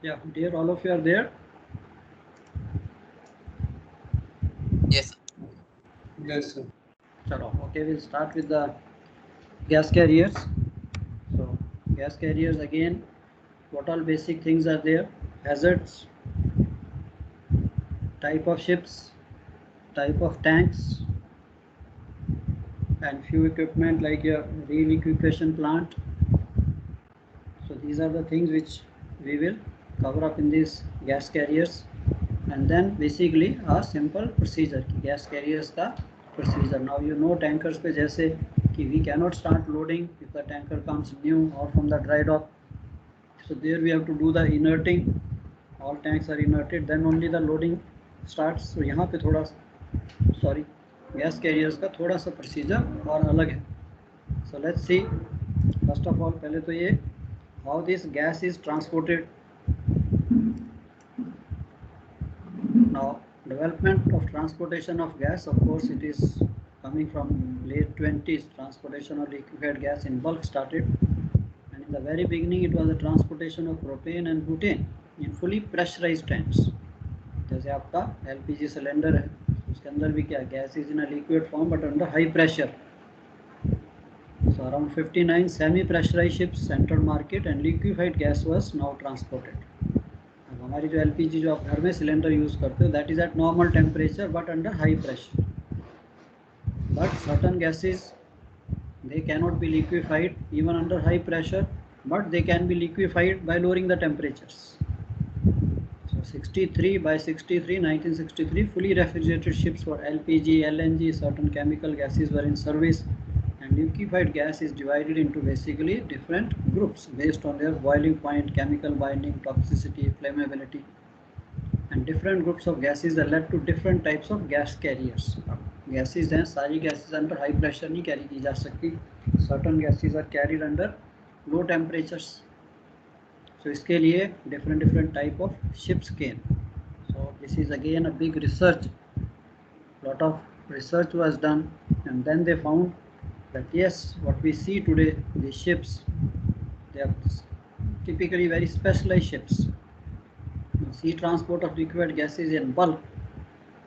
Yeah, dear, all of you are there. Yes, sir. Yes, sir. Chalo, okay, we'll start with the gas carriers. So, gas carriers again, what all basic things are there? Hazards, type of ships, type of tanks, and few equipment like your re-liquefaction plant. So, these are the things which we will cover up in these gas carriers. And then basically a simple procedure कि gas carriers का procedure. Now you know tankers पे जैसे कि we cannot start loading if the tanker comes new or from the dry dock. So there we have to do the inerting. All tanks are inerted, then only the loading starts. So यहाँ पे थोड़ा sorry gas carriers का थोड़ा सा procedure और अलग है. So let's see. First of all पहले तो ये how this gas is transported. Now, development of transportation of gas, of course, it is coming from late 20s. Transportation of liquefied gas in bulk started, and in the very beginning, it was the transportation of propane and butane in fully pressurized tanks. जैसे आपका LPG cylinder है, उसके अंदर भी क्या gas is in a liquid form but under high pressure. So around 59 semi-pressurized ships entered market and liquefied gas was now transported. अब हमारी जो LPG जो आप घर में सिलेंडर यूज़ करते हो that is eight normal temperature but under high pressure. But certain gases they cannot be liquefied even under high pressure, but they can be liquefied by lowering the temperatures. So 63 by 63 1963 fully refrigerated ships for LPG, LNG, certain chemical gases were in service, and liquefied gas is divided into basically different groups based on their boiling point, chemical binding, toxicity, flammability, and different groups of gases that led to different types of gas carriers. Gases हैं, सारी gases under high pressure नहीं carry की जा सकती. Certain gases are carried under low temperatures. So इसके लिए different type of ships came. So this is again a big research. Lot of research was done, and then they found that yes, what we see today, these ships, they are typically very specialized ships. Sea transport of liquid gases in bulk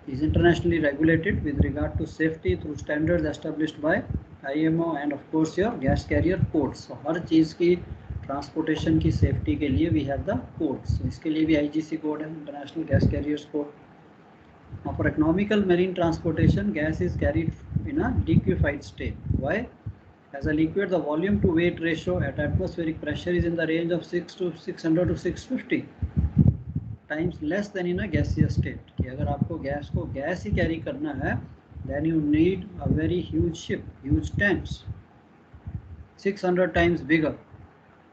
is internationally regulated with regard to safety through standards established by IMO and of course your gas carrier codes. So हर चीज़ की transportation की safety के लिए we have the codes. So इसके लिए भी IGC code है, international gas carriers code. Now for economical marine transportation, gas is carried in a liquefied state. Why? As a liquid, the volume to weight ratio at atmospheric pressure is in the range of 600 to 650 times less than in a gaseous state. कि अगर आपको gas को gas ही carry करना है, then you need a very huge ship, huge tanks, 600 times bigger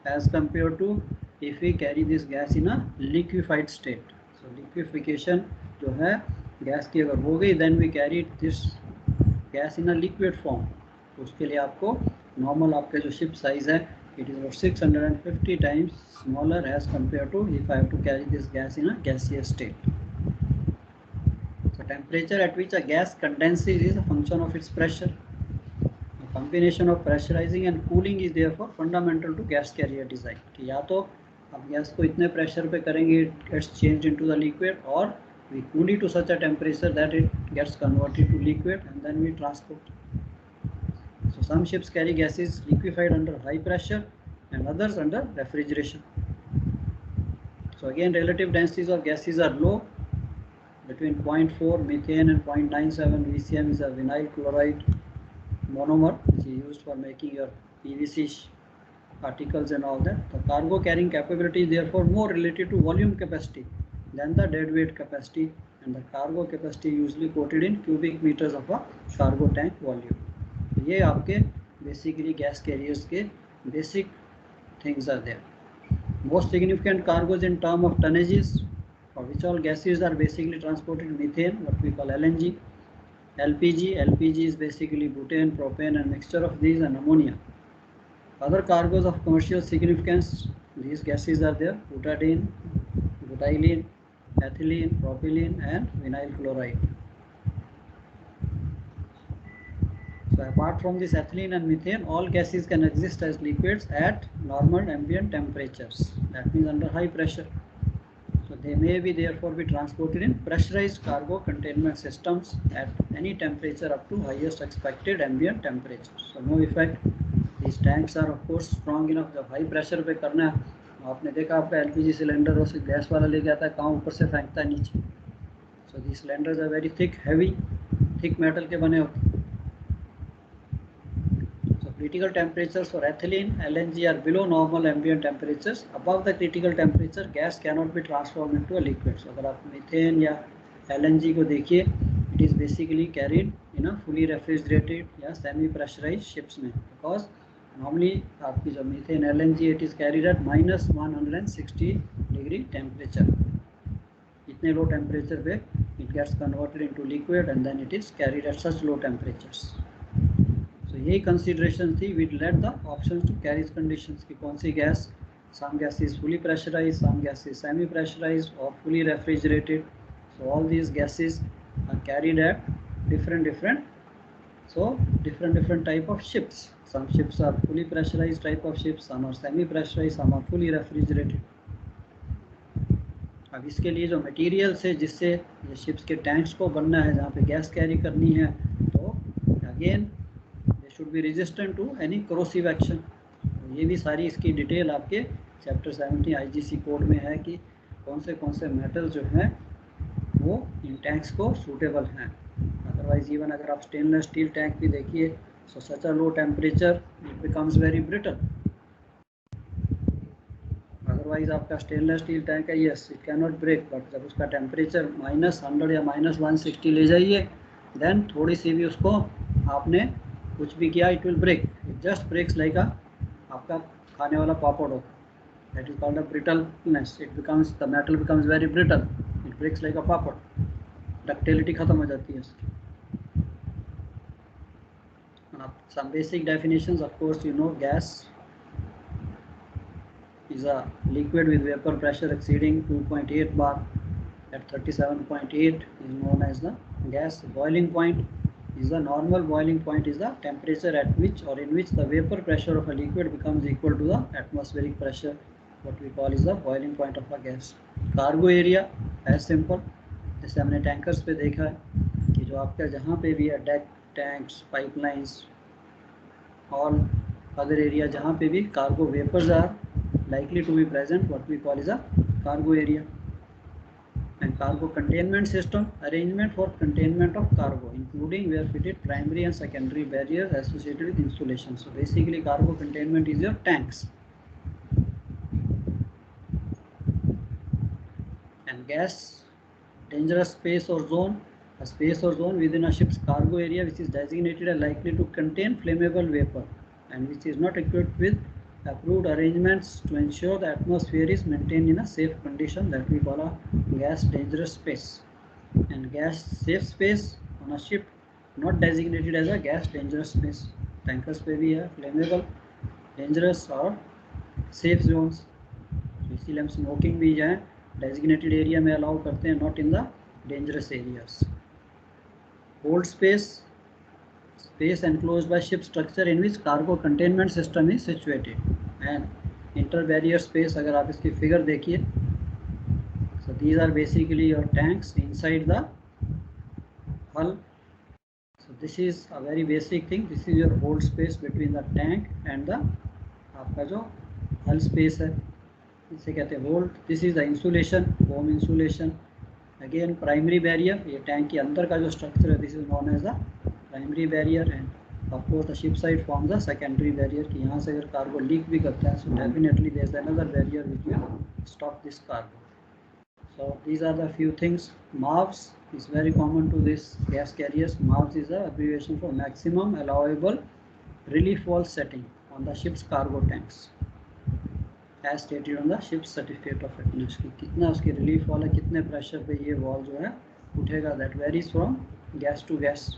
as compared to if we carry this gas in a liquefied state. So liquefaction जो है gas की अगर हो गई, then we carry this gas in a liquid form. तो उसके लिए आपको नॉर्मल आपका जो शिप साइज है, it is about 650 times smaller as compared to if I have to carry this gas in a gaseous state. So temperature at which a gas condenses is a function of its pressure. A combination of pressurizing and cooling is therefore fundamental to gas carrier design. कि या तो आप gas को इतने pressure पे करेंगे it gets changed into the liquid, or we cool it to such a temperature that it gets converted to liquid and then we transport. So some ships carry gases liquefied under high pressure and others under refrigeration. So again, relative densities of gases are low. Between 0.4 methane and 0.97 VCM is a vinyl chloride monomer which is used for making your PVC particles and all that. The cargo carrying capability is therefore more related to volume capacity than the deadweight capacity, and the cargo capacity usually quoted in cubic meters of a cargo tank volume. तो ये आपके basically gas carriers के basic things are there. Most significant cargoes in term of tonnages, for which all gases are basically transported: methane, what we call LNG, LPG is basically butane, propane, and mixture of these, and ammonia. Other cargoes of commercial significance, these gases are there: butadiene, butylene, ethylene, propylene, and vinyl chloride. So apart from this ethylene and methane, all gases can exist as liquids at normal ambient temperatures. That means under high pressure. So they may be therefore be transported in pressurized cargo containment systems at any temperature up to highest expected ambient temperature. So no effect. These tanks are of course strong enough. जब high pressure पे करना है, आपने देखा आपका LPG cylinder और gas वाला लेके आता है, कहाँ ऊपर से फेंकता है नीचे. So these cylinders are very thick, heavy, thick metal के बने होते हैं. Critical temperatures for ethylene, LNG are below normal ambient temperatures. Above the critical temperature, gas cannot be transformed into a liquid. So अगर आप methane या LNG को देखिए, it is basically carried in a fully refrigerated या semi pressurized ships में, because normally आपकी जो methane LNG it is carried at minus 160 degree temperature. इतने low temperature पे it gets converted into liquid and then it is carried at such low temperatures. तो यही consideration थी. We let the options to carriage conditions की कौन सी gas, some gas is fully pressurised, some gas is semi pressurised और fully refrigerated. So all these gases are carried at different type of ships. Some ships are fully pressurized type of ships, some are semi pressurized, some are fully refrigerated. अब इसके लिए जो materials है जिससे ये ships के tanks को बनना है, जहाँ पे गैस कैरी करनी है, तो again should be resistant to any corrosive action. ये भी सारी इसकी डिटेल आपके चैप्टर 70 IGC कोड में है कि कौन से मेटल जो हैं वो इन टैंक्स को सूटेबल हैं. अदरवाइज इवन अगर आप स्टेनलेस स्टील टैंक भी देखिए, so such a low temperature it becomes very brittle. Otherwise आपका स्टेनलेस स्टील टैंक है, yes it can not break, but जब उसका टेम्परेचर -100 या -160 ले जाइए, देन थोड़ी सी भी उसको आपने कुछ भी किया, it will break. It just breaks like आपका खाने वाला पापड़ हो. That is called a brittleness. It becomes the metal becomes very brittle. It breaks like a papad. Ductility खत्म हो जाती है उसकी. Some basic definitions, of course you know, gas is a liquid with vapor pressure exceeding 2.8 bar at 37.8 is known as the gas. Boiling point is the normal boiling point is the temperature at which or in which the vapor pressure of a liquid becomes equal to the atmospheric pressure. What we call is the boiling point of a gas. Cargo area as simple, जैसे हमने tankers पे देखा है कि जो आपका जहाँ पे भी है deck, tanks, pipelines, all other area जहाँ पे भी cargo vapours are likely to be present, what we call is a cargo area. And cargo containment system, arrangement for containment of cargo, including where fitted primary and secondary barriers associated with insulation. So basically cargo containment is your tanks. And gas dangerous space or zone, a space or zone within a ship's cargo area which is designated as likely to contain flammable vapor and which is not equipped with approved arrangements to ensure the atmosphere is maintained in a safe condition, that we call a gas dangerous space. And gas safe space on a ship not designated as a gas dangerous space. Tankers पे भी है flammable, dangerous और safe zones. इसीलिए हम smoking भी जो है designated area में allow करते हैं, not in the dangerous areas. Hold space, space enclosed by ship structure in which cargo containment system is situated. And interbarrier space, अगर आप इसकी फिगर देखिए, so these are basically your tanks inside the hull. So this is a very basic thing. This is your hold space between the tank and the आपका जो hull space है, इसे कहते हैं hold. This is the insulation, foam insulation. Again primary barrier, ये tank के अंदर का जो स्ट्रक्चर है, this is known as the primary barrier. And of course the ship side forms a secondary barrier कि यहाँ से अगर कार्गो लीक भी करता है, so definitely there is another barrier which will stop this cargo. So these are the few things. MAVS is very common to this gas carriers. MAVS is a abbreviation for maximum allowable relief wall setting on the ship's cargo tanks, as stated on the ship's certificate of fitness. कि कितना उसकी relief wall है, कितने pressure पे ये wall जो है उठेगा, that varies from gas to gas.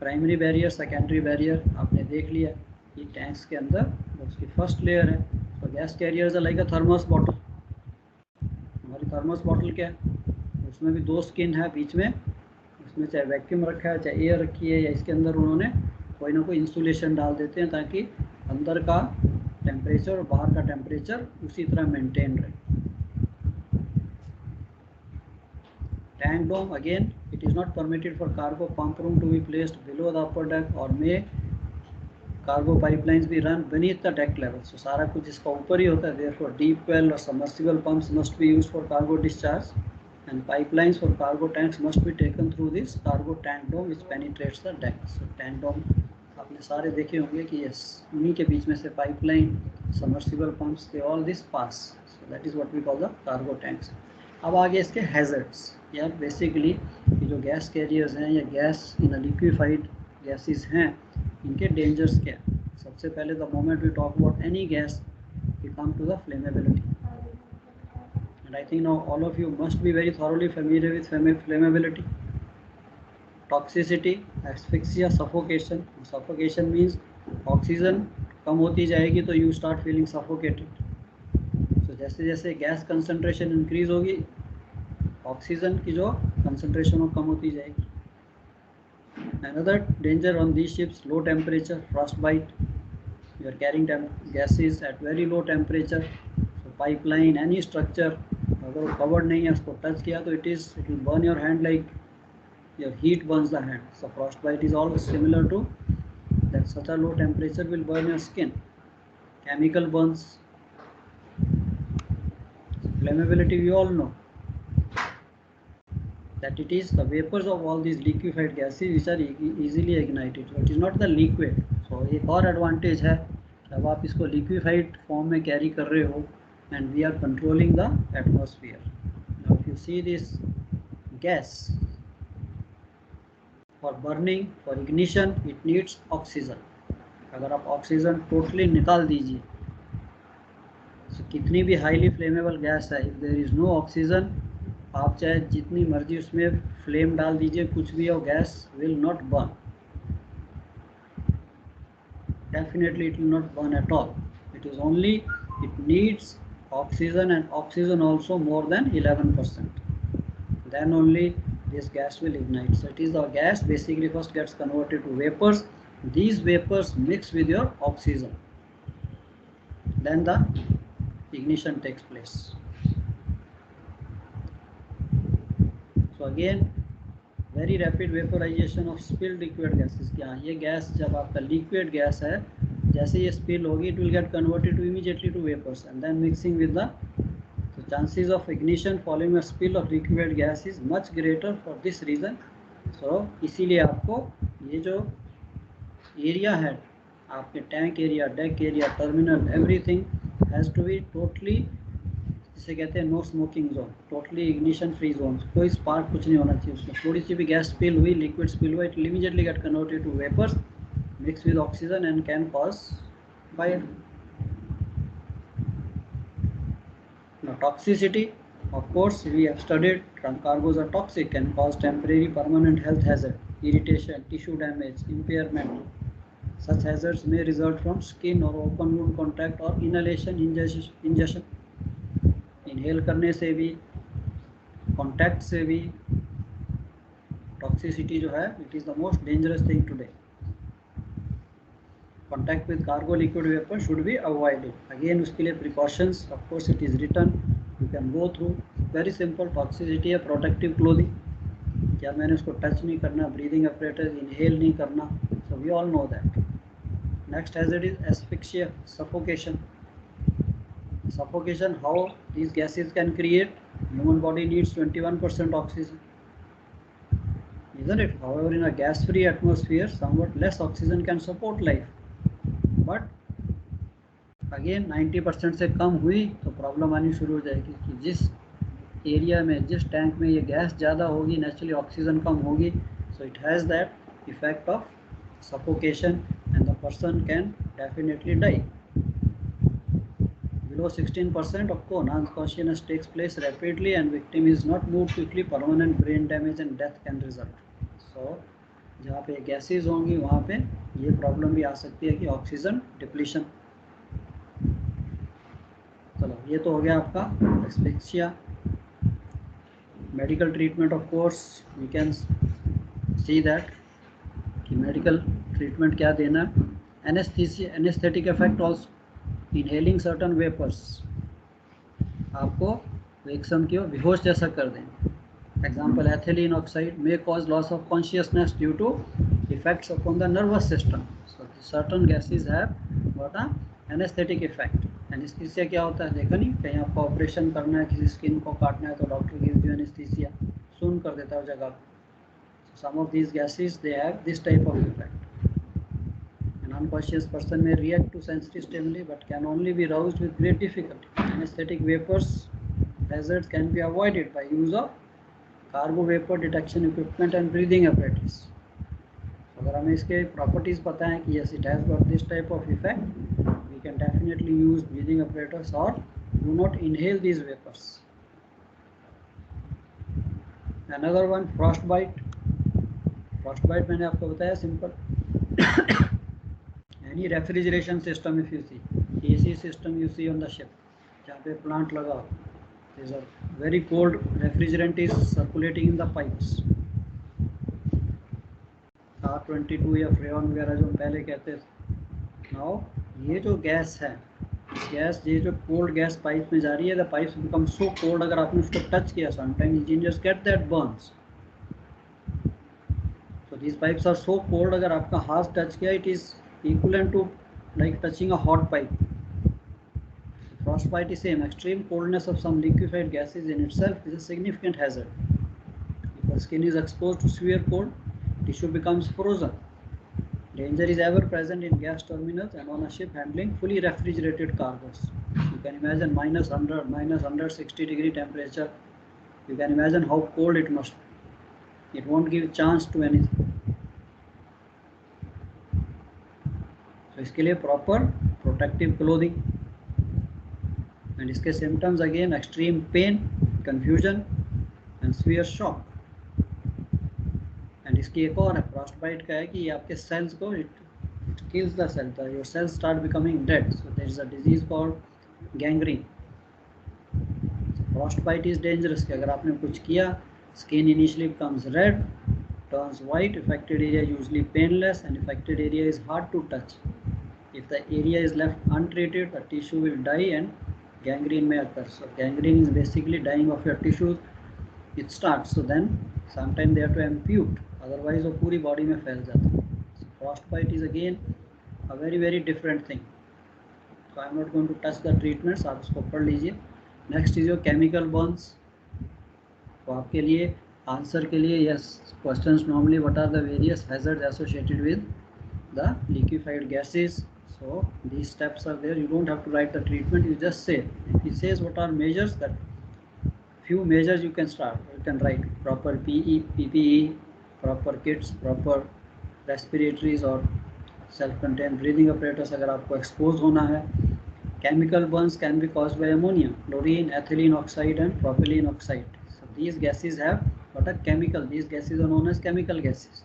Primary barrier, secondary barrier आपने देख लिया. ये टैंक्स के अंदर उसकी फर्स्ट लेयर है. तो गैस कैरियर्स लाइक अ थर्मस बॉटल. हमारी थर्मस बॉटल क्या है, उसमें भी दो स्किन है बीच में, उसमें चाहे वैक्यूम रखा है चाहे एयर रखी है, या इसके अंदर उन्होंने कोई ना कोई इंसुलेशन डाल देते हैं ताकि अंदर का टेम्परेचर और बाहर का टेम्परेचर उसी तरह मेंटेन रहे. Tank dome, again, it is not permitted for cargo pump room to be placed below the upper deck, or may cargo pipelines be run beneath the deck level. So सारा कुछ इसका ऊपर ही होता है. Therefore, deep well or submersible pumps must be used for cargo discharge, and pipelines for cargo tanks must be taken through this cargo tank dome which penetrates the deck. So tank dome आपने सारे देखे होंगे कि yes, उन्हीं के बीच में से pipeline, submersible pumps, they all this pass. So that is what we call the cargo tanks. अब आगे इसके hazards. यार बेसिकली ये जो गैस कैरियर्स हैं या गैस इन लिक्विफाइड गैसेस हैं, इनके डेंजर्स क्या है. सबसे पहले the moment we talk about any gas we come to the flammability, and I think now all of you must be very thoroughly familiar with flammability. Toxicity, asphyxia, suffocation. Suffocation means oxygen कम होती जाएगी तो you start feeling suffocated. तो जैसे जैसे gas concentration increase होगी, oxygen की जो कंसंट्रेशन वो कम होती जाएगी. Another danger on these ships, low temperature, frostbite. You are carrying gases at very low temperature. So pipeline, any structure, अगर वो covered नहीं है, उसको touch किया तो it will burn your hand like your heat burns the hand. So frostbite is also similar to that. Such a low temperature will burn your skin. Chemical burns. Flammability we all know that it is the vapors of all these liquefied gases which are easily ignited. So it is not the liquid. So एक और advantage है कि अब आप इसको liquefied form में carry कर रहे हो, and we are controlling the atmosphere. Now if you see this gas, for burning, for ignition, it needs oxygen. अगर आप ऑक्सीजन टोटली निकाल दीजिए, so कितनी भी highly flammable gas है, if there is no oxygen, आप चाहे जितनी मर्जी उसमें फ्लेम डाल दीजिए, कुछ भी हो, gas will not burn. Definitely it will not burn at all. It is only it needs oxygen, and oxygen also more than 11%. Then only this gas will ignite. So it is the gas basically first gets converted to vapours. These vapours mix with your oxygen, then the ignition takes place. So again, very rapid vaporization of spilled liquid gases. क्या ये gas जब आपका liquid gas है, जैसे ये spill होगी, it will get converted to immediately to vapors and then mixing with the. So chances of ignition following a spill of liquid gas is much greater for this reason. So इसीलिए आपको ये जो area है, आपके tank area, deck area, terminal, everything has to be totally, जिसे कहते हैं no smoking zone, totally ignition free zone. कोई स्पार्क कुछ नहीं होना चाहिए उसमें. थोड़ी सी भी गैस स्पिल हुई, लिक्विड स्पिल हुआ, it will immediately get converted to vapours, mix with oxygen and can cause fire. Now toxicity, of course we have studied cargoes are toxic, can cause temporary permanent health hazard, irritation, tissue damage, impairment. Such hazards may result from skin or open wound contact or inhalation, ingestion. Inhale करने से भी, contact से भी toxicity जो है, it is the most dangerous thing today. Contact with cargo liquid vapour should be avoided. Again उसके लिए precautions, of course it is written, you can go through. Very simple. Toxicity है, protective clothing, क्या मैंने उसको touch नहीं करना, breathing apparatus, inhale नहीं करना. So we all know that. Next hazard is asphyxia, suffocation. Suffocation, how these gases can create. Human body needs 21% oxygen, isn't it? However, in a gas-free atmosphere, somewhat less oxygen can support life. But again, 90% से कम हुई तो problem आनी शुरू हो जाएगी कि जिस area में, जिस टैंक में ये गैस ज़्यादा होगी, नेचुरली ऑक्सीजन कम होगी, so it has that effect of suffocation and the person can definitely die. Below 16% of non-consciousness takes place rapidly and victim is not moved quickly. Permanent brain damage and death can result. So जहाँ पे gases होंगी वहाँ पे ये problem भी आ सकती है कि ऑक्सीजन डिप्लीशन. चलो ये तो हो गया आपका asphyxia. Medical treatment, of course we can see that कि मेडिकल ट्रीटमेंट क्या देना. Anaesthesia, anaesthetic effect also. Inhaling certain vapours आपको एकदम क्यों बेहोश जैसा कर देंगे. Example, ethylene oxide may cause loss of consciousness due to effects upon the nervous system. So certain gases have got a anesthetic effect. Anaesthesia क्या होता है देखा नहीं, कहीं आपको ऑपरेशन करना है, किसी स्किन को काटना है तो डॉक्टर गिव्स यू एनेस्थीसिया, सुन कर देता है जगह को. Some of these gases they have this type of effect. An unconscious person may react to sensory stimuli but can only be roused with great difficulty. Anesthetic vapors hazards can be avoided by use of cargo vapour detection equipment and breathing apparatus. अगर हमें इसके properties पता है कि yes it has got this type of effect, we can definitely use breathing apparatus or do not inhale these vapors. Another one, frostbite. Frostbite मैंने आपको बताया simple. Any refrigeration system if you see, AC system you see on the ship, जहाँ पे plant लगा हो, there's a very cold refrigerant is circulating in the pipes. R22 या फ्रेऑन वगैरह जो हम पहले कहते थे. नाउ ये जो गैस है, गैस ये जो कोल्ड गैस पाइप में जा रही है, the pipes become so cold, अगर आपने उसको टच किया, sometime engineers get that burns. So these pipes are so cold, अगर आपका हाथ टच किया, it is equivalent to like touching a hot pipe. Frostbite is same. Extreme coldness of some liquefied gases in itself is a significant hazard. If the skin is exposed to severe cold, tissue becomes frozen. Danger is ever present in gas terminals and on a ship handling fully refrigerated cargoes. You can imagine minus 100, minus 160 degree temperature. You can imagine how cold it must be. It won't give chance to anything. So इसके लिए proper protective clothing. And इसके symptoms again extreme pain, confusion and severe shock. And इसकी एक और है frostbite का है कि ये आपके cells को it kills the cell. Your cells start becoming dead. So there is a disease called gangrene. So frostbite is dangerous कि अगर आपने कुछ किया, skin initially becomes red, turns white, affected area usually painless and affected area is hard to touch. If the area is left untreated, the tissue will die and gangrene may occur. So gangrene is basically dying of your tissues. It starts, so then sometimes they have to ampute, otherwise वो पूरी body में फैल जाता है. So frostbite is again a very different thing. So I am not going to touch the treatments, आप उसको पढ़ लीजिए. Next is your chemical burns. तो आपके लिए आंसर के लिए yes questions normally what are the various hazards associated with the liquefied gases. So these steps are there. You don't have to write the treatment. You just say. It says what are measures, that few measures you can start. You can write proper PPE, proper kits, proper respiratories or self-contained breathing apparatus अगर आपको expose होना है. Chemical burns can be caused by ammonia, chlorine, ethylene oxide and propylene oxide. So these gases have what a chemical. These gases are known as chemical gases.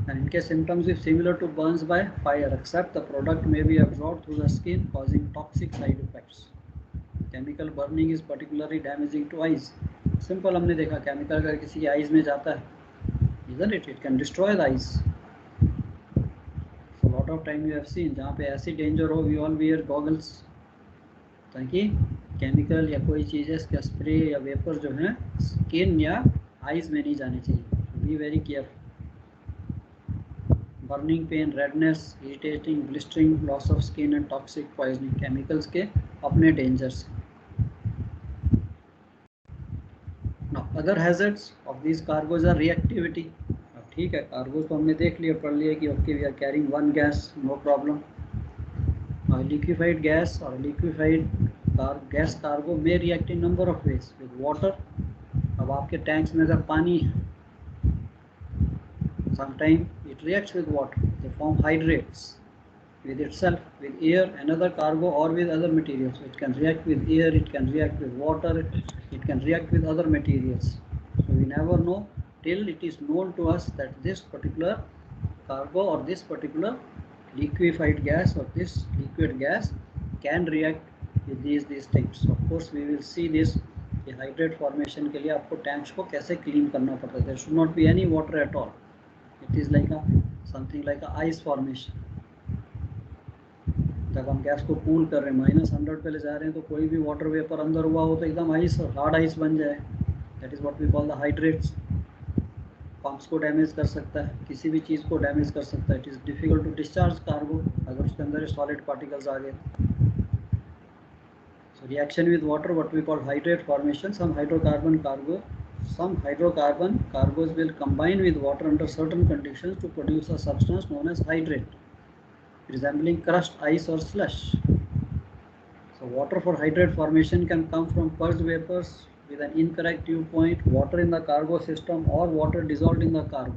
And in case symptoms is similar to burns by fire, except the product may be absorbed through the skin, causing toxic side effects. Chemical burning is particularly damaging to eyes. Simple हमने देखा chemical अगर किसी की eyes में जाता है, isn't it? It can destroy the eyes. So lot of time you have seen जहाँ पे ऐसी danger हो, we all wear goggles ताकि chemical या कोई चीज़ है इसका spray या vapor जो है skin या eyes में नहीं जानी चाहिए. Be very careful. Burning pain, redness, irritating, blistering, loss of skin and toxic poisoning. Chemicals के अपने dangers. Now other hazards of these cargoes are reactivity. अब ठीक है, cargoes तो हमने देख लिया, पढ़ लिया कि okay we are carrying one gas, no problem. Now liquefied gas or liquefied gas cargo may react in number of ways with water. अब आपके tanks में अगर पानी है, sometimes it reacts with water. They form hydrates with itself, with air, another cargo or with other materials. So it can react with air, it can react with water, it can react with other materials. So we never know till it is known to us that this particular cargo or this particular liquefied gas or this liquid gas can react with these things. So of course we will see this. Hydrate formation के लिए आपको tanks को कैसे clean करना पड़ता है. There should not be any water at all. It is like something like a ice formation. जब हम गैस को कूल कर रहे हैं, -100 पे ले जा रहे हैं, तो कोई भी वाटर वेपर अंदर हुआ हो तो एकदम आइस, हार्ड आइस बन जाए. That is what we call the hydrates. Pumps को डैमेज कर सकता है, किसी भी चीज़ को डैमेज कर सकता है। It is difficult to discharge cargo अगर उसके अंदर सॉलिड पार्टिकल्स आ गए। So reaction with water, what we call hydrate formation, some hydrocarbon cargos will combine with water under certain conditions to produce a substance known as hydrate, resembling crushed ice or slush. So water for hydrate formation can come from purged vapors with an incorrect dew point, water in the cargo system, or water dissolved in the cargo.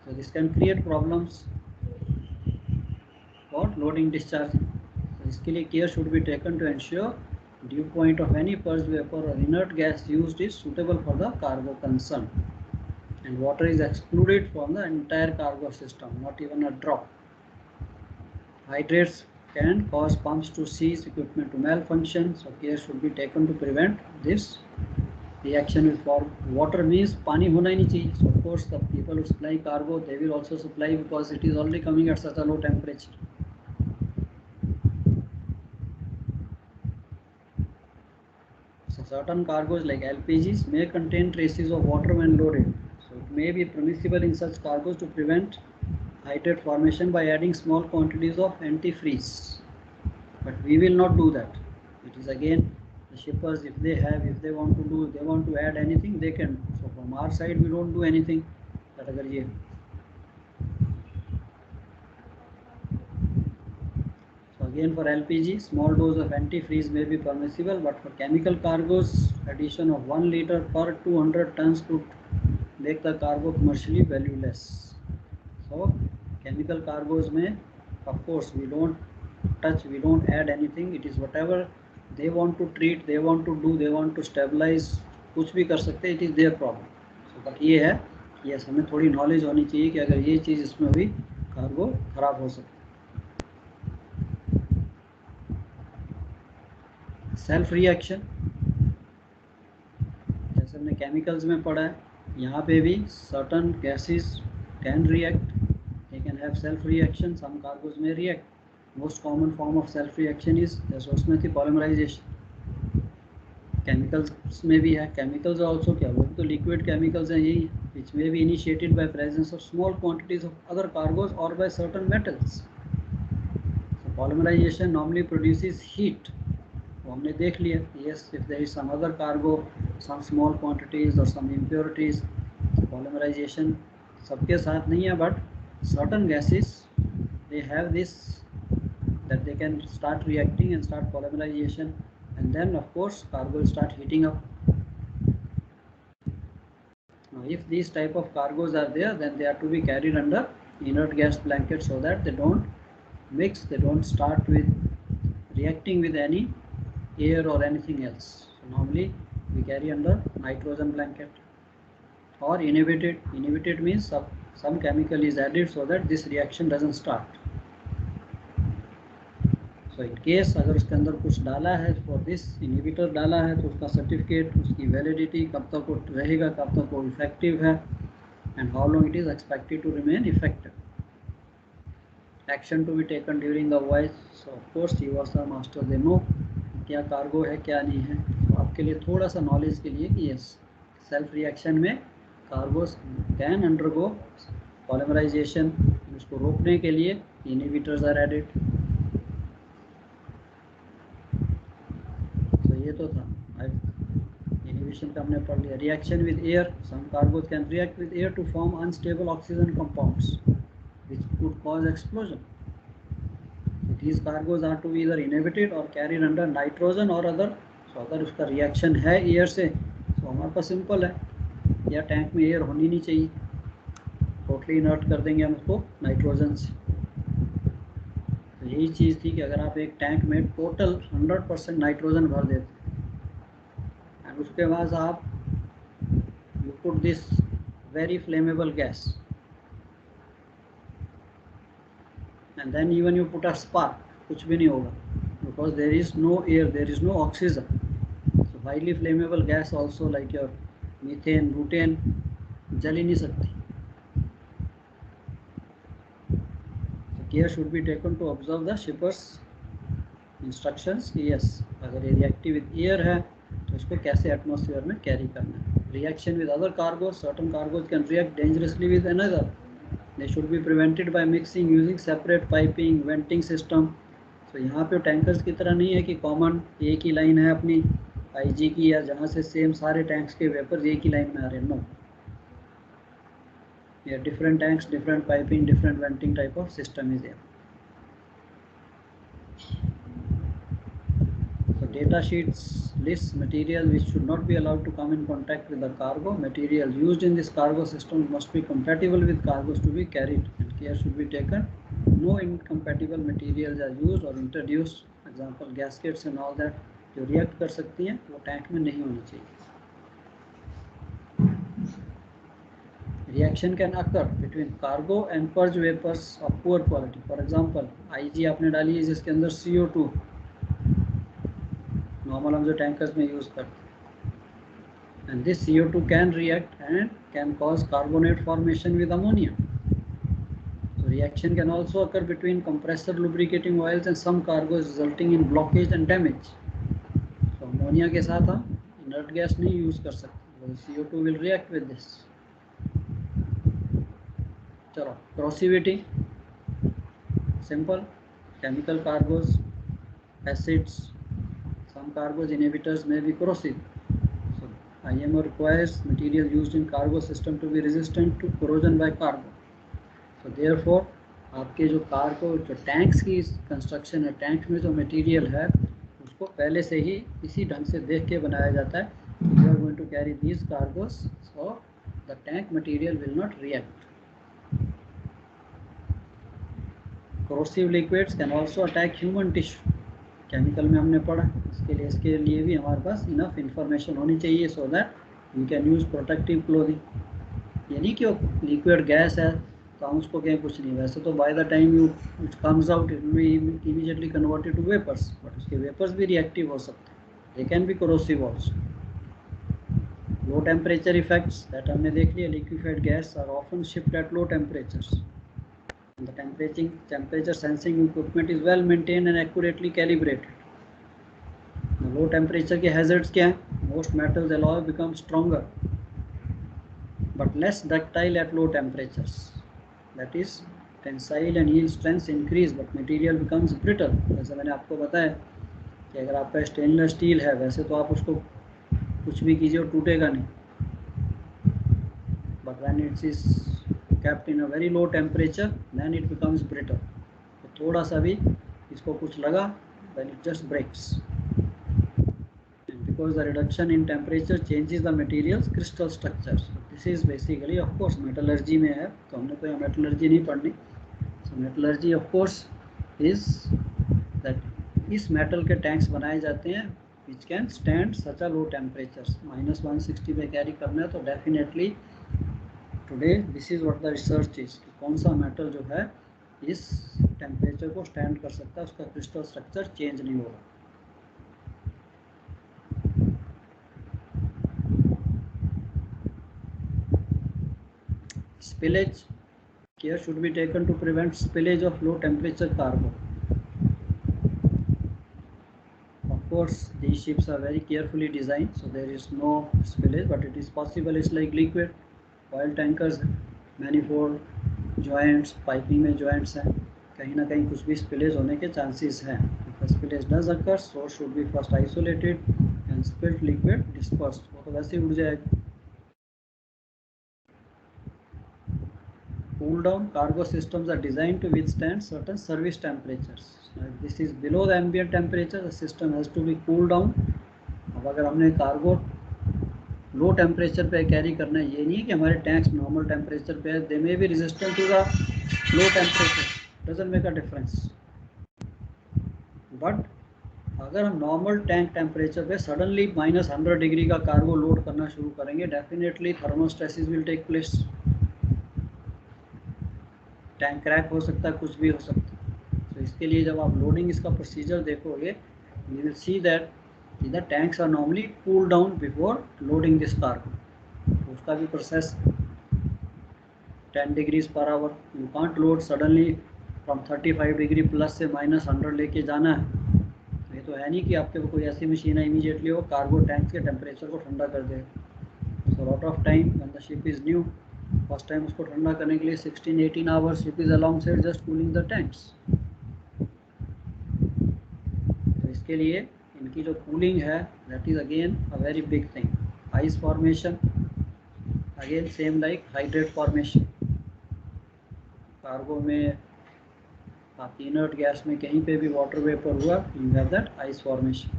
So this can create problems for loading discharging. So इसके लिए care should be taken to ensure dew point of any purged vapor or inert gas used is suitable for the cargo concerned, and water is excluded from the entire cargo system, not even a drop. Hydrates can cause pumps to cease, equipment to malfunction, so care should be taken to prevent this reaction with water. Means pani hona hi nahi chahiye. So of course the people who supply cargo, they will also supply because it is already coming at such a low temperature. So certain cargoes like LPGs may contain traces of water when loaded. So it may be permissible in such cargoes to prevent hydrate formation by adding small quantities of antifreeze. But we will not do that. It is again the shippers, if they want to add anything, they can. So from our side we don't do anything. That agar ye again for LPG, small dose of antifreeze may be permissible, but for chemical cargoes, addition of 1 liter per 200 tons could make the cargo commercially valueless. So chemical cargoes में, of course, we don't touch, we don't add anything. It is whatever they want to treat, they want to do, they want to stabilize, कुछ भी कर सकते हैं. It is their problem. So but ये है, yes, हमें थोड़ी knowledge होनी चाहिए कि अगर ये चीज़ इसमें हुई, कार्गो खराब हो सकती है. सेल्फ रिएक्शन, जैसे हमने केमिकल्स में पढ़ा है, यहाँ पे भी certain gases can react, they can have self reaction, some cargoes में react. Most common form of self reaction is, जैसे उसमें थी पॉलीमराइजेशन. केमिकल्स में भी है. केमिकल्स आल्सो क्या, वो भी तो लिक्विड केमिकल्स हैं यही, which may be initiated by presence of small quantities of other cargoes और by certain metals. Polymerisation normally produces heat. वो हमने देख लिया. Yes, if there is some other cargo, some small quantities और some impurities, polymerisation सबके साथ नहीं है, but certain gases they have this, that they can start reacting and start polymerization, and then of course cargo will start heating up. Now if these type of cargos are there, then they are to be carried under inert gas blanket so that they don't mix, they don't start with reacting with any air or anything else. So normally we carry under nitrogen blanket or inhibited. Inhibited means some chemical is added so that this reaction doesn't start. So in case अगर उसके अंदर कुछ डाला है, for this inhibitor डाला है, तो उसका सर्टिफिकेट, उसकी वैलिडिटी, कब तक वो रहेगा, कब तक वो इफेक्टिव है, and how long it is expected to remain effective. Action to be taken during the voyage. So of course stewards are master, they know क्या कार्गो है क्या नहीं है. तो आपके लिए थोड़ा सा नॉलेज के लिए कि यस, सेल्फ रिएक्शन में कार्गोस कैन अंडरगो पॉलीमराइजेशन. उसको रोकने के लिए इनहिबिटर्स आर एडेड. तो ये तो था इनहिबिशन का हमने पढ़ लिया. Reaction with air, some cargoes can react with air to form unstable oxygen compounds which could cause explosion. These cargoes are to be either inhibited or carried under nitrogen or other. So अगर उसका reaction है air से, तो हमारे पास simple है, या tank में air होनी नहीं चाहिए, टोटली इनर्ट कर देंगे हम उसको नाइट्रोजन से. तो यही चीज़ थी कि अगर आप एक टैंक में टोटल 100% नाइट्रोजन भर देते एंड उसके बाद आप you put this very flammable gas, and then even you put a spark, कुछ भी नहीं होगा, because there is no air, there is no oxygen. So highly flammable gas also like your methane, butane जल ही नहीं सकती. So care should be taken to observe the shippers instructions. Yes, अगर ये reactive with air है तो उसको कैसे atmosphere में कैरी करना है। Reaction with other cargo, certain cargoes can react dangerously with another, they should be prevented by mixing using separate piping venting system. तो यहाँ पे टैंकर्स की तरह नहीं है कि कॉमन एक ही लाइन है अपनी आईजी की, या जहाँ से सेम सारे टैंक्स के वेपर्स एक ही लाइन में आ रहे हैं। नो, ये different tanks, different piping, different venting type of system is there. So data sheets lists material which should not be allowed to come in contact with the cargo. Material used in this cargo system must be compatible with cargoes to be carried, and care should be taken. No incompatible materials are used or introduced. Example gaskets and all that जो react कर सकती हैं वो tank में नहीं होनी चाहिए. Reaction can occur between cargo and purge vapors of poor quality. For example, IG आपने डाली है जिसके अंदर CO2 नॉर्मल हम जो टैंकर्स में यूज करते हैं, and this CO2 can react and can cause carbonate formation with ammonia. So reaction can also occur between compressor lubricating oils and some cargoes resulting in blockage and damage. So ammonia के साथ हम inert gas नहीं use कर सकते, CO2 will react with this. चलो corrosivity, simple, chemical cargoes, acids, some cargoes inhibitors may be corrosive. So IMO requires material used in cargo system to be resistant to corrosion by cargo. So therefore आपके जो cargo जो tanks की construction है, tank में जो material है उसको पहले से ही इसी ढंग से देख के बनाया जाता है. You are going to carry these cargos, so the tank material will not react. Corrosive liquids can also attack human tissue. Chemical में हमने पढ़ा, इसके लिए भी हमारे पास इनफ इंफॉर्मेशन होनी चाहिए so that we can use protective clothing. ये नहीं कि वो लिक्विड गैस है तो हम उसको कहें कुछ नहीं, वैसे तो by the time you it comes out it will be immediately converted to vapours, but उसके वेपर्स भी रिएक्टिव हो सकते हैं, they can be corrosive also. Low temperature effects that हमने देख लिया, liquefied gas are often shipped at low temperatures. The temperature sensing equipment is well maintained and accurately calibrated. Now, low temperature के hazards क्या हैं? Most metals alloy become stronger, but less ductile at low temperatures. That is, tensile and yield strength increase, but material becomes brittle. जैसे मैंने आपको बताया कि अगर आपका स्टेनलेस स्टील है, वैसे तो आप उसको कुछ भी कीजिए वो टूटेगा नहीं, but when it is kept in a very low temperature then it becomes brittle. तो थोड़ा सा भी इसको कुछ लगा then it just breaks, and because the reduction in temperature changes the material's crystal structure. So this is basically of course metallurgy में है, तो हमने तो यहाँ metallurgy नहीं पढ़नी. So metallurgy of course is that इस metal के tanks बनाए जाते हैं which can stand such a low temperatures. -160 पे कैरी करना है तो definitely today this is what the research is, कौन सा मेटल जो है इस टेम्परेचर को स्टैंड कर सकता है, उसका क्रिस्टल स्ट्रक्चर चेंज नहीं होगा. Spillage, care should be taken to prevent spillage of low temperature cargo. Of course these ships are very carefully designed so there is no spillage, but it is possible. It's like liquid oil tankers, manifold joints, piping में joints हैं, कहीं ना कहीं कुछ भी spillage होने के chances हैं. Spillage does occur, source should be first isolated and spilled liquid dispersed. वो तो वैसे ही उड़ जाएगा. Cool down, cargo systems are designed to withstand certain service temperatures. This is below the ambient temperature, the system has to be cool down. अब अगर हमने cargo low temperature पे कैरी करना है, ये नहीं है कि हमारे टैंक्स नॉर्मल टेम्परेचर पे है, they may be resistant to the low temperature, doesn't make a difference. But अगर हम नॉर्मल टैंक टेम्परेचर पे सडनली -100 डिग्री का कार्गो लोड करना शुरू करेंगे, definitely thermal stress will take place. Tank crack हो सकता है, कुछ भी हो सकता है. तो इसके लिए जब आप लोडिंग इसका प्रोसीजर देखोगे, you will see that the tanks are normally cooled down before loading this cargo. उसका भी process 10 degrees per hour. You can't load suddenly from 35 degree plus से -100 लेके जाना है, ये तो है नहीं कि आपके पास कोई ऐसी मशीन है इमीडिएटली वो कार्गो टैंक के टेम्परेचर को ठंडा कर दे। So lot of time when the ship is new, first time उसको ठंडा करने के लिए 16-18 hours ship is alongside just cooling the tanks. तो इसके लिए इनकी जो कूलिंग है that is again a very big thing. Ice formation again same like hydrate formation. Cargo में आप इनर्ट गैस में कहीं पे भी वाटर वेपर हुआ, you have that ice formation.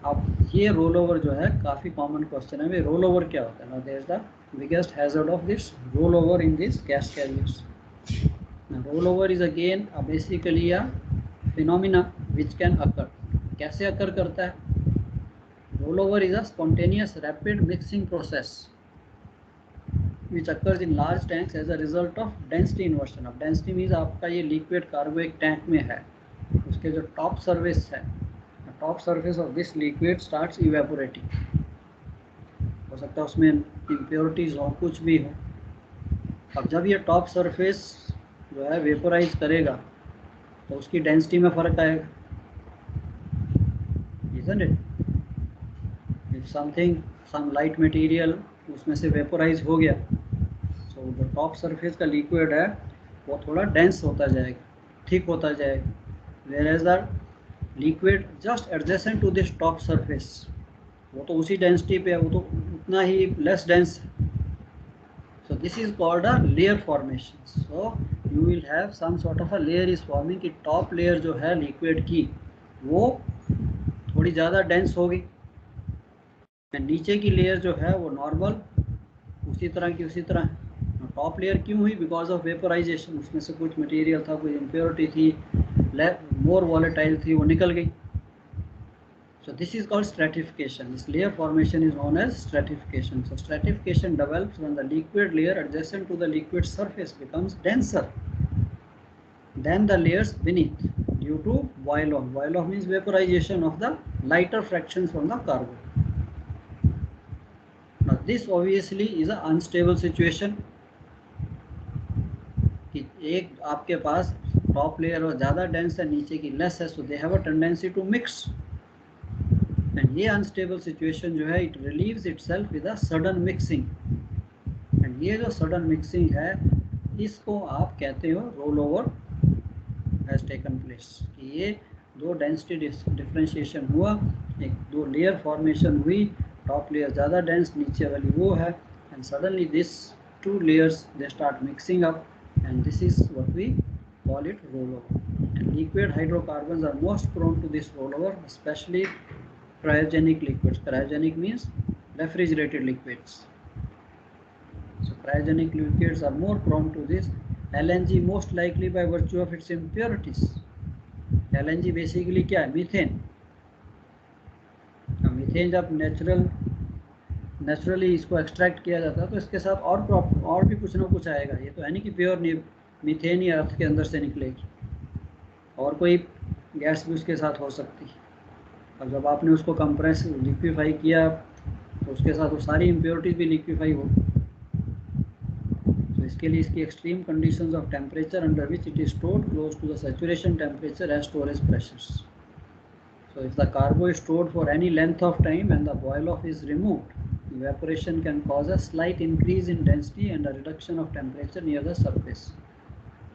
अब ये रोल ओवर जो है काफ़ी कॉमन क्वेश्चन है, भाई रोल ओवर क्या होता है? Now there is the biggest hazard of this roll over in this gas carriers. Roll over is again basically a phenomena which can occur. कैसे अकर करता है? Roll over is a spontaneous rapid mixing process which occurs in large tanks as a result of density inversion। अब density means आपका ये liquid cargo एक tank में है, उसके जो टॉप सर्फेस है, top surface of this liquid starts evaporating. हो सकता है उसमें इम्प्योरिटीज हो, कुछ भी हो। अब जब ये टॉप सरफेस जो है वेपोराइज करेगा तो उसकी डेंसिटी में फ़र्क आएगा, isn't it? If something, some light material उसमें से वेपोराइज हो गया, तो जो टॉप सरफेस का लिक्विड है वो थोड़ा डेंस होता जाएगा, थिक होता जाएगा। whereas the liquid just adjacent to this top surface, वो तो उसी डेंसिटी पे है, वो तो उतना ही लेस डेंस है। So this is called a layer formation. So you will have some sort of a layer is forming कि top layer जो है liquid की वो थोड़ी ज़्यादा dense होगी, नीचे की लेयर जो है वो नॉर्मल उसी तरह की उसी तरह है। टॉप लेयर क्यों हुई? बिकॉज ऑफ वेपोराइजेशन, उसमें से कुछ मटेरियल था, कोई इम्प्योरिटी थी, मोर वॉलेटाइल थी, वो निकल गई। So this is called stratification. This layer formation is known as stratification. So stratification develops when the liquid layer adjacent to the liquid surface becomes denser than the layers beneath due to boil off. Boil off means vaporization of the lighter fractions from the cargo. Now this obviously is an unstable situation कि एक आपके पास top layer और ज़्यादा dense है, नीचे की less है, so they have a tendency to mix. And ये अनस्टेबल सिचुएशन जो है it relieves itself with a sudden mixing. And ये जो सडन मिक्सिंग है इसको आप कहते हो roll over has taken place. कि ये दो डेंसिटी डिफरेंशिएशन हुआ, एक दो लेयर फॉर्मेशन हुई, टॉप लेयर ज़्यादा डेंस, नीचे वाली वो है, and suddenly this two layers they start mixing up and this is what we call it rollover. And liquid hydrocarbons are most prone to this rollover, especially cryogenic liquids. Cryogenic means refrigerated liquids. So cryogenic liquids are more prone to this. LNG most likely by virtue of its impurities. LNG basically क्या है? Methane. Methane जब naturally इसको extract किया जाता है तो इसके साथ और भी कुछ ना कुछ आएगा। ये तो है नहीं कि प्योर मीथेन ही अर्थ के अंदर से निकलेगी, और कोई गैस भी उसके साथ हो सकती है। और जब आपने उसको कंप्रेस लिक्विफाई किया तो उसके साथ वो सारी इम्प्योरिटीज भी लिक्विफाई हो। तो इसके लिए इसकी extreme conditions of temperature under which it is stored close to the saturation temperature as storage pressures. So if the cargo is stored for any length of time and the boil off is removed, evaporation can cause a slight increase in density and a reduction of temperature near the surface.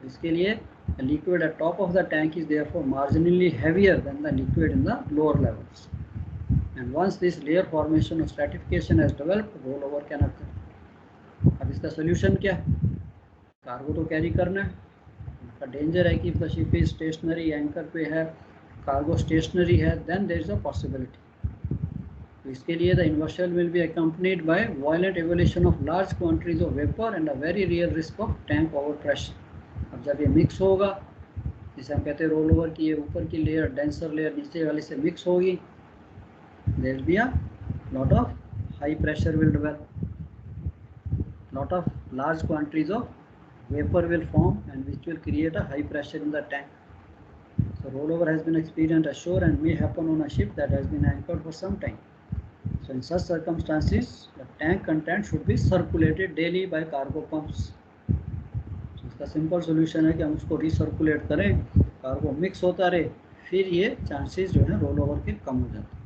इसके लिए liquid at top of the tank is therefore marginally heavier than the liquid in the lower levels. And once this layer formation or stratification has developed, rollover can occur. अब इसका solution क्या है? Cargo तो carry करना है। इसका danger है कि if the ship is stationary, anchor पे है, कार्गो स्टेशनरी है, then there is a possibility. तो इसके लिए the inversion will be accompanied by violent evolution of large quantities of vapour and a very real risk of tank over pressure. अब जब ये mix होगा, जिसे हम कहते हैं रोल ओवर की, ये ऊपर की लेयर डेंसर लेयर नीचे वाले से मिक्स होगी, there will be a lot of high pressure will develop, lot of large quantities of vapour will form and which will create a high pressure in the tank. So rollover has been experienced ashore and may happen on a ship that has been anchored for some time. So in such circumstances, the tank content should be circulated daily by cargo pumps. So इसका simple solution है कि हम उसको recirculate करें, cargo mix होता रहे, फिर ये चांसेस जो है रोल ओवर के कम हो जाते हैं।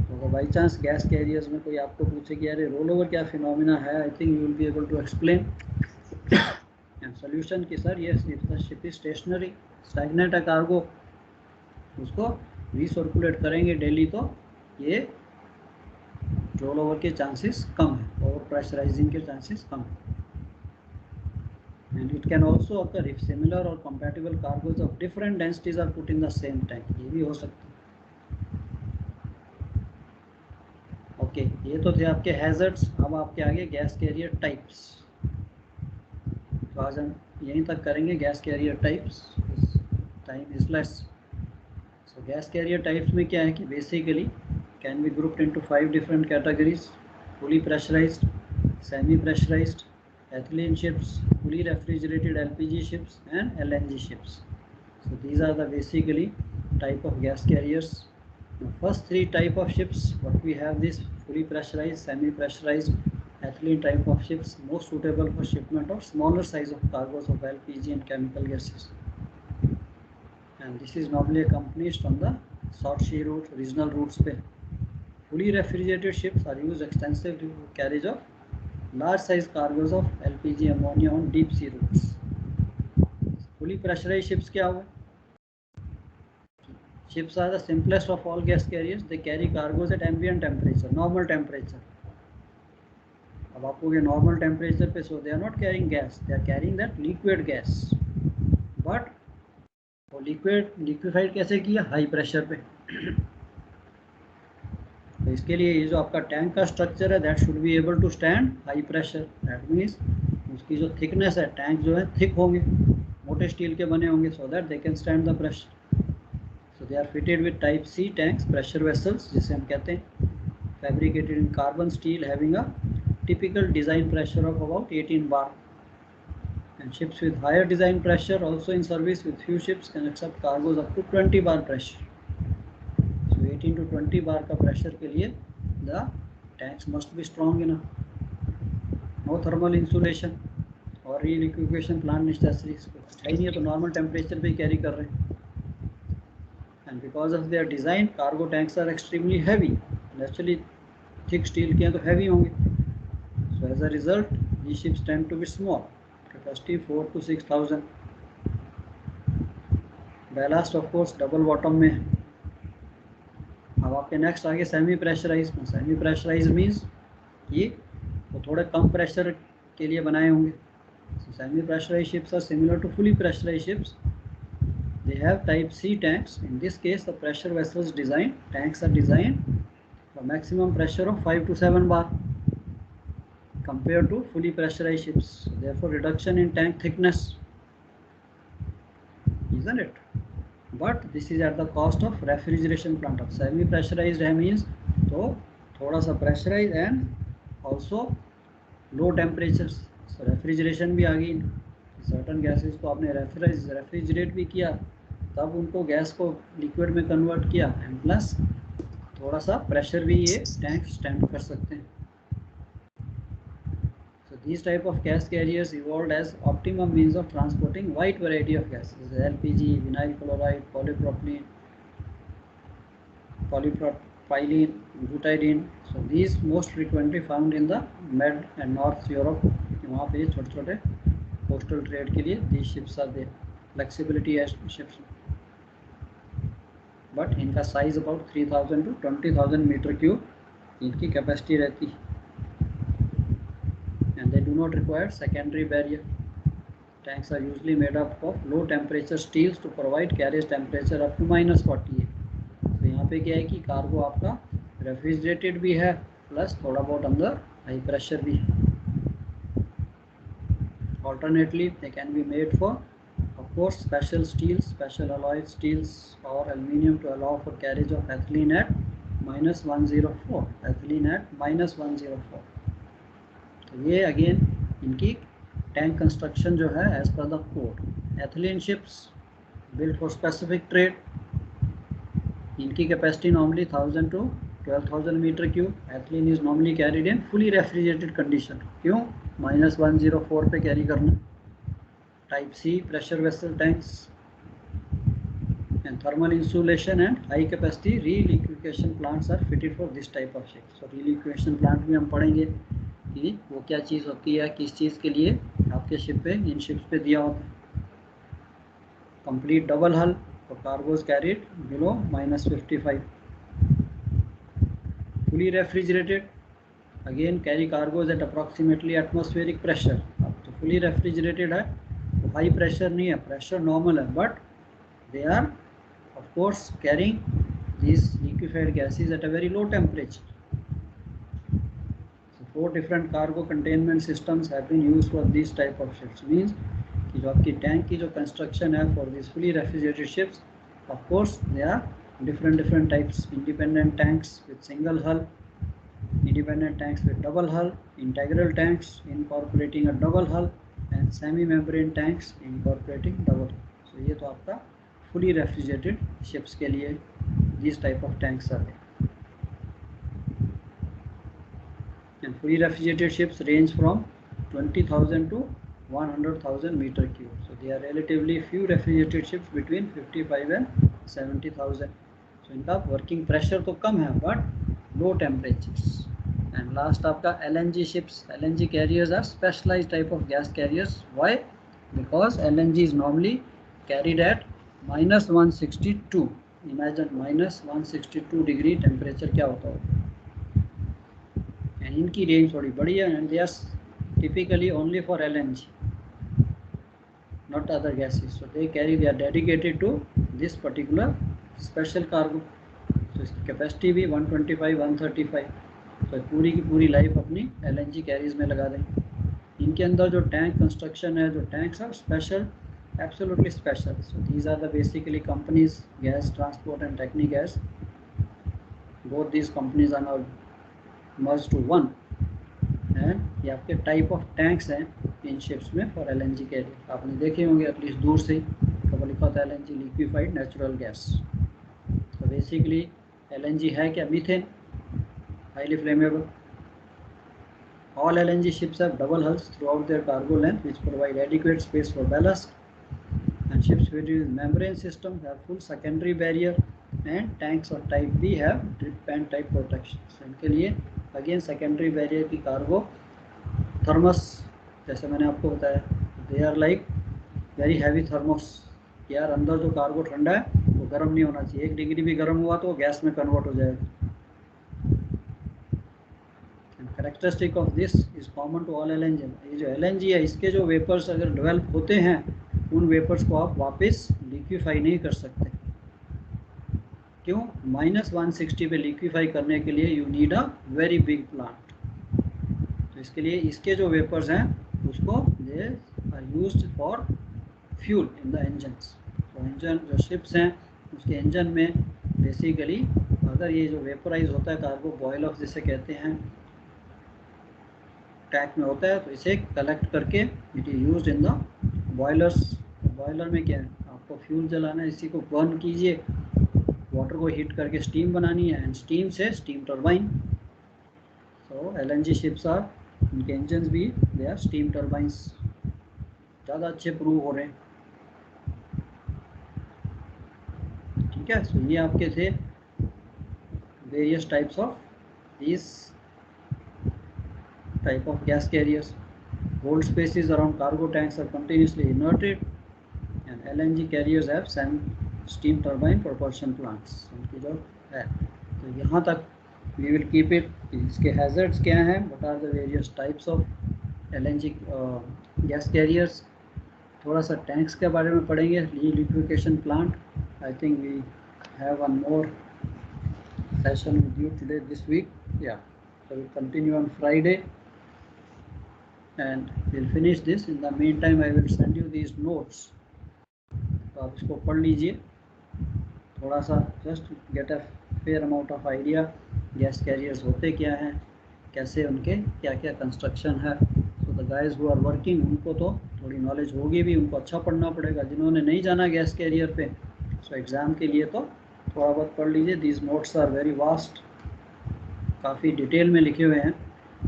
तो अगर बाई चांस गैस कैरियर्स में कोई आपको पूछे कि अरे रोल ओवर क्या फिनोमिना है, I think you will be able to explain and solution कि सर ये शिप इज स्टेशनरी स्टैग्नेंट है कार्गो, उसको रीसर्कुलेट करेंगे डेली तो ये रोल ओवर के चांसेस कम है, ओवर प्रेशराइजिंग के चांसेस कम है। And it can also occur if similar or compatible cargoes of different densities are put in the same tank, ये भी हो सकता है। ओके, ये तो थे आपके हैजर्ड्स। अब आपके आगे गैस कैरियर टाइप्स। तो आज हम यहीं तक करेंगे gas carrier types, time is less. So gas carrier types में क्या है कि basically can be grouped into 5 different categories: fully pressurised, semi pressurised, ethylene ships, fully refrigerated LPG ships and LNG ships. So these are the basically type of gas carriers. The first 3 type of ships, what we have this fully pressurized, semi pressurized, ethylene type of ships, most suitable for shipment of smaller size of cargoes of LPG and chemical gases. And this is normally accompanied on the short sea route, regional routes पे. Fully refrigerated ships are used extensively for carriage of large size cargoes of LPG ammonia on deep sea routes. Fully pressurized ships क्या हुआ? Ships are the simplest of all gas carriers. They carry cargoes at ambient temperature, normal temperature. अब आपको ये normal temperature पे, so they are not carrying gas, they are carrying that liquid gas. But वो liquefied कैसे किया? High pressure पे। तो इसके लिए ये जो आपका टैंक का स्ट्रक्चर है, that should be able to stand high pressure. That means उसकी जो थिकनेस है, टैंक जो है थिक होंगे, मोटे स्टील के बने होंगे, so that they can stand the pressure. So they are fitted with type C tanks, pressure vessels जिसे हम कहते हैं, fabricated in carbon steel having a typical design pressure of about 18 bar. And ships with higher design pressure also in service with few ships can accept cargoes up to 20 bar pressure. 18 to 20 bar का pressure के लिए the tanks must be strong enough, no thermal insulation और reliquefaction plant necessaries है ही नहीं है, तो normal temperature पे carry कर रहे हैं। And because of their design cargo tanks are extremely heavy, naturally thick steel के हैं तो हैवी होंगे। So as a result these ships tend to be small, capacity 4 to 6,000. Ballast of course double bottom में है। अब आपके next आगे semi pressurised. Semi pressurised means ये वो थोड़े कम प्रेशर के लिए बनाए होंगे। Semi pressurised ships are similar to fully pressurised ships, they have type C tanks. In this case the pressure vessels design tanks are designed for maximum pressure of 5 to 7 bar compared to fully pressurized ships. So therefore reduction in tank thickness, isn't it? But this is at the cost of refrigeration plant. of semi pressurized means तो थोड़ा सा pressurized and also low temperatures. So refrigeration भी आ गई, certain gases को आपने refrigerate भी किया, तब उनको गैस को लिक्विड में कन्वर्ट किया, एंड प्लस थोड़ा सा प्रेशर भी ये टैंक स्टैंड कर सकते हैं। So these type of gas carriers evolved as optimum means of transporting wide variety of gases, LPG, vinyl chloride, polypropylene, polypropylene, butadiene. So these most frequently found in the Med and North Europe. वहाँ पे छोटे छोटे coastal trade के लिए these ships are there. Flexibility है ships, but इनका size about 3,000 to 20,000 meter cube इनकी capacity रहती है। And they do not require secondary barrier. Tanks are usually made up of low temperature steels to provide carriage temperature up to -48. तो यहाँ पे क्या है कि कार्गो आपका रेफ्रिजरेटेड भी है, प्लस थोड़ा बहुत अंदर हाई प्रेशर भी है। Alternately, they can be made for, of course, special steels, special alloyed steels or aluminium to allow for carriage of ethylene at -104. Ethylene at -104. तो ये अगेन इनकी टैंक कंस्ट्रक्शन जो है as per the code. Ethylene ships built for specific trade, इनकी capacity normally 1000 to 12,000 metre cube. Ethylene is normally carried in fully refrigerated condition. क्यों? -104 पे carry करना। Type C pressure vessel tanks, and and thermal insulation and high capacity reliquefaction plants are fitted for this type of ships. So reliquefaction plant भी हम पढ़ेंगे कि वो क्या चीज़ होती है, किस चीज़ के लिए आपके शिप पे, इन शिप्स पे दिया होता है. कंप्लीट डबल हल for cargoes carried below -55. Fully refrigerated, again carry cargoes at approximately atmospheric pressure. अब तो fully refrigerated है तो हाई प्रेशर नहीं है, प्रेशर नॉर्मल है, but they are of course carrying these liquefied gases at a very low temperature. So 4 different cargo containment systems have been used for these type of ships. Means कि जो आपकी tank की जो construction है for these fully refrigerated ships, of course they are different types. Independent tanks with single hull, independent tanks with double hull, integral tanks incorporating a double hull, and semi-membrane tanks incorporating double hull. So ये तो आपका fully refrigerated ships के लिए these type of tanks are there. And fully refrigerated ships range from 20,000 to 100,000 meter cube. So they are relatively few refrigerated ships between 55 and 70,000. So इनका working pressure तो कम है but low temperatures. And last आपका LNG ships. LNG carriers are specialized type of gas carriers. Why? Because LNG is normally carried at -162. Imagine -162 degree temperature क्या होता होगा. And इनकी range थोड़ी बड़ी है and they are typically only for LNG, not other gases. So they are dedicated to this particular special cargo. So इसकी capacity भी 125 135. तो पूरी की पूरी लाइफ अपनी LNG कैरीज में लगा देंगे. इनके अंदर जो टैंक कंस्ट्रक्शन है, जो tanks are special, absolutely special. So these are the basically companies, Gas Transport and Technigas. Both these companies are now merged to one. And ये आपके टाइप ऑफ टैंक्स हैं इन शिप्स में फॉर LNG कैरियर. आपने देखे होंगे at least दूर से कब लिखा होता है LNG लिक्विफाइड नेचुरल गैस. तो बेसिकली LNG है क्या? Methane, highly flammable. All LNG ships have double hulls throughout their cargo length, which provide adequate space for ballast. And ships fitted with membrane system have full secondary barrier, and tanks of type B have drip pan type protection. So इनके लिए again secondary barrier की cargo thermos, जैसे मैंने आपको बताया, they are like very heavy thermos. यार अंदर जो कार्गो ठंडा है वो गर्म नहीं होना चाहिए. 1 डिग्री भी गर्म हुआ तो गैस में कन्वर्ट हो जाएगा. Characteristic of this is common to all LNG. ये जो LNG है इसके जो वेपर्स अगर डेवलप होते हैं, उन वेपर्स को आप वापस लिक्विफाई नहीं कर सकते. क्यों? -160 पे लिक्विफाई करने के लिए you need a very big plant. तो इसके लिए इसके जो वेपर्स हैं उसको they are used for fuel in the engines. तो इंजन जो शिप्स हैं उसके इंजन में बेसिकली अगर ये जो वेपराइज होता है कार्गो, बॉयल ऑफ जिसे कहते हैं, टैंक में होता है, तो इसे कलेक्ट करके it is used in the boilers. Boiler में क्या है, आपको फ्यूल जलाना है, इसी को बर्न कीजिए, वाटर को हीट करके स्टीम बनानी है, एंड स्टीम से steam turbine. So LNG ships are, उनके इंजन्स भी दे आर स्टीम टरबाइंस. ज़्यादा अच्छे प्रूव हो रहे हैं. ठीक है. सो ये आपके थे various types of these type of gas carriers. Hold spaces around cargo tanks are continuously inerted, and LNG carriers have steam turbine propulsion plants. उनकी जो है, तो यहाँ तक we will keep it. इसके hazards क्या हैं? What are the various types of LNG gas carriers? थोड़ा सा टैंक्स के बारे में पढ़ेंगे. Liquefaction plant. I think we have one more session with you today this week. Yeah. So we continue on Friday. And we'll finish this. In the meantime, I will send you these notes. तो आप इसको पढ़ लीजिए थोड़ा सा, just get a fair amount of idea. Gas carriers होते क्या हैं, कैसे उनके क्या क्या कंस्ट्रक्शन है. तो the guys who are working, उनको तो थोड़ी नॉलेज होगी भी, उनको अच्छा पढ़ना पड़ेगा. जिन्होंने नहीं जाना गैस कैरियर पे, सो एग्ज़ाम के लिए तो थोड़ा बहुत पढ़ लीजिए. These notes are very vast, काफ़ी डिटेल में लिखे हुए हैं.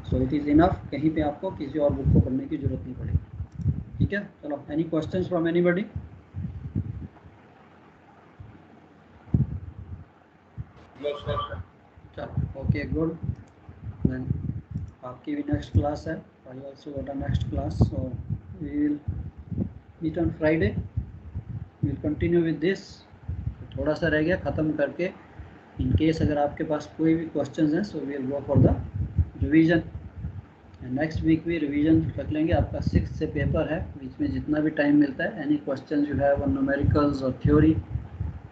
So it is enough. कहीं पे आपको किसी और बुक को पढ़ने की जरूरत नहीं पड़ेगी. ठीक है. चलो, any questions from anybody? No, sir. चलो ओके गुड देन आपकी भी नेक्स्ट क्लास है I also got a next class so we will meet on Friday we will continue with this थोड़ा सा रह गया ख़त्म करके इन केस अगर आपके पास कोई भी क्वेश्चंस हैं so we will go for the revision next week भी रिवीजन रख लेंगे आपका 6 से पेपर है बीच में जितना भी टाइम मिलता है any question you have on numericals और theory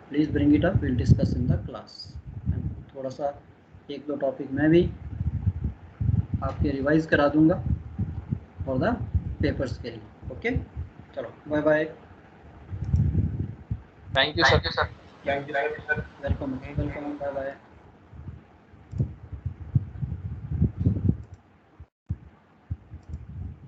please bring it up will discuss in the class थोड़ा सा एक दो टॉपिक मैं भी आपके रिवाइज करा दूंगा फॉर द पेपर्स के लिए ओके चलो bye bye Thank you, sir. Thank you, sir. Welcome welcome bye bye